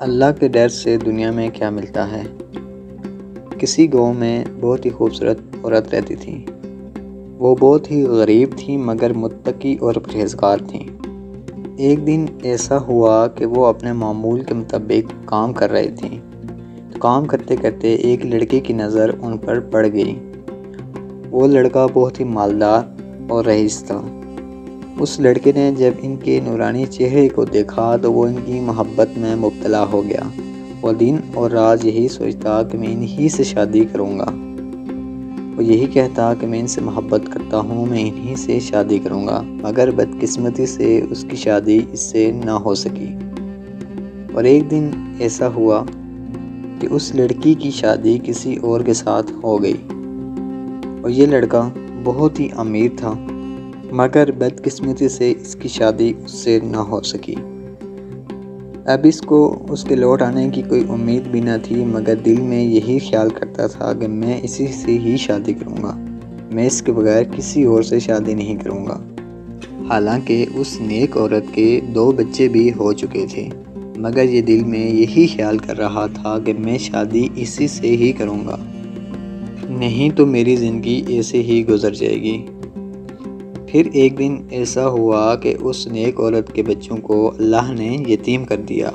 اللہ کے ڈر سے دنیا میں کیا ملتا ہے؟ کسی گاؤں میں بہت ہی خوبصورت عورت رہتی تھی۔ وہ بہت ہی غریب تھیں مگر متقی اور پرہیزگار تھیں۔ ایک دن ایسا ہوا کہ وہ اپنے معمول کے مطابق کام کر رہی تھیں۔ کام کرتے کرتے ایک لڑکے کی نظر ان پر پڑ گئی۔ وہ لڑکا بہت ہی مالدار اور رئیس تھا۔ اس لڑکے نے جب ان کے نورانی چہرے کو دیکھا تو وہ ان کی محبت میں مبتلا ہو گیا۔ وہ دن اور رات یہی سوچتا کہ میں انہی سے شادی کروں گا۔ وہ یہی کہتا کہ میں ان سے محبت کرتا ہوں، میں انہی سے شادی کروں گا، مگر بدقسمتی سے اس کی شادی اس سے نہ ہو سکی۔ اور ایک دن ایسا ہوا کہ اس لڑکی کی شادی کسی اور کے ساتھ ہو گئی، اور یہ لڑکا بہت ہی امیر تھا مگر بدقسمتی سے اس کی شادی اس سے نہ ہو سکی۔ اب اس کو اس کے لوٹ آنے کی کوئی امید بھی نہ تھی، مگر دل میں یہی خیال کرتا تھا کہ میں اسی سے ہی شادی کروں گا، میں اس کے بغیر کسی اور سے شادی نہیں کروں گا۔ حالانکہ اس نیک عورت کے 2 بچے بھی ہو چکے تھے، مگر یہ دل میں یہی خیال کر رہا تھا کہ میں شادی اسی سے ہی کروں گا، نہیں تو میری زندگی ایسے ہی گزر جائے گی۔ پھر ایک دن ایسا ہوا کہ اس نیک عورت کے بچوں کو اللہ نے یتیم کر دیا۔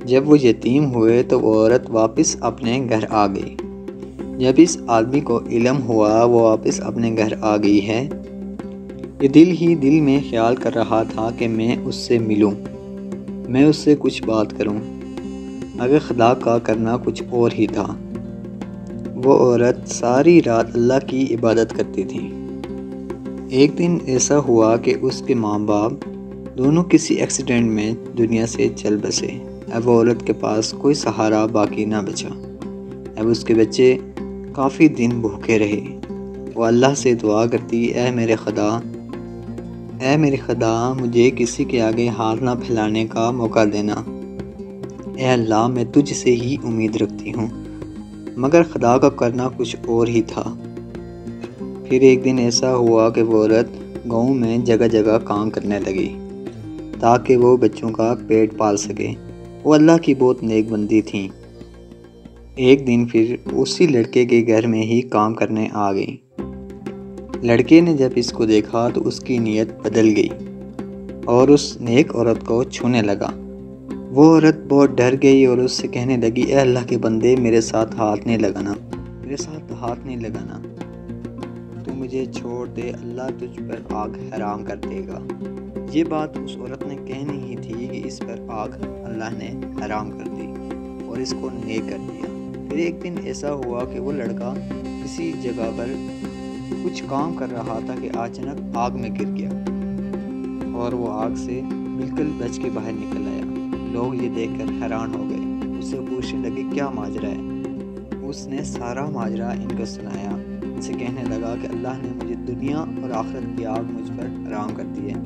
جب وہ یتیم ہوئے تو وہ عورت واپس اپنے گھر آ گئی۔ جب اس آدمی کو علم ہوا وہ واپس اپنے گھر آ گئی ہے، یہ دل ہی دل میں خیال کر رہا تھا کہ میں اس سے ملوں، میں اس سے کچھ بات کروں، مگر خدا کا کرنا کچھ اور ہی تھا۔ وہ عورت ساری رات اللہ کی عبادت کرتی تھی۔ ایک دن ایسا ہوا کہ اس کے ماں باپ دونوں کسی ایکسیڈنٹ میں دنیا سے چل بسے۔ اب وہ عورت کے پاس کوئی سہارا باقی نہ بچا۔ اب اس کے بچے کافی دن بھوکے رہے۔ وہ اللہ سے دعا کرتی، اے میرے خدا مجھے کسی کے آگے ہاتھ نہ پھیلانے کا موقع دینا۔ اے اللہ میں تجھ سے ہی امید رکھتی ہوں، مگر خدا کا کرنا کچھ اور ہی تھا۔ پھر ایک دن ایسا ہوا کہ وہ عورت گاؤں میں جگہ جگہ کام کرنے لگی تاکہ وہ بچوں کا پیٹ پال سکے۔ وہ اللہ کی بہت نیک بندی تھیں۔ ایک دن پھر اسی لڑکے کے گھر میں ہی کام کرنے آ گئی۔ لڑکے نے جب اس کو دیکھا تو اس کی نیت بدل گئی اور اس نیک عورت کو چھونے لگا۔ وہ عورت بہت ڈر گئی اور اس سے کہنے لگی، اے اللہ کے بندے میرے ساتھ ہاتھ نہیں لگانا، تو مجھے چھوڑ دے، اللہ تجھ پر آگ حرام کر دے گا۔ یہ بات اس عورت نے کہنی ہی تھی کہ اس پر آگ اللہ نے حرام کر دی اور اس کو نیک کر دیا۔ پھر ایک دن ایسا ہوا کہ وہ لڑکا کسی جگہ پر کچھ کام کر رہا تھا کہ اچانک آگ میں گر گیا اور وہ آگ سے بالکل بچ کے باہر نکل آیا۔ لوگ یہ دیکھ کر حیران ہو گئے، اس سے پوچھنے لگے کیا ماجرا ہے۔ اس نے سارا ماجرا ان کو سنایا۔ ان سے کہنے لگا کہ اللہ نے مجھے دنیا اور آخرت کی آگ مجھ پر حرام کر دی ہے۔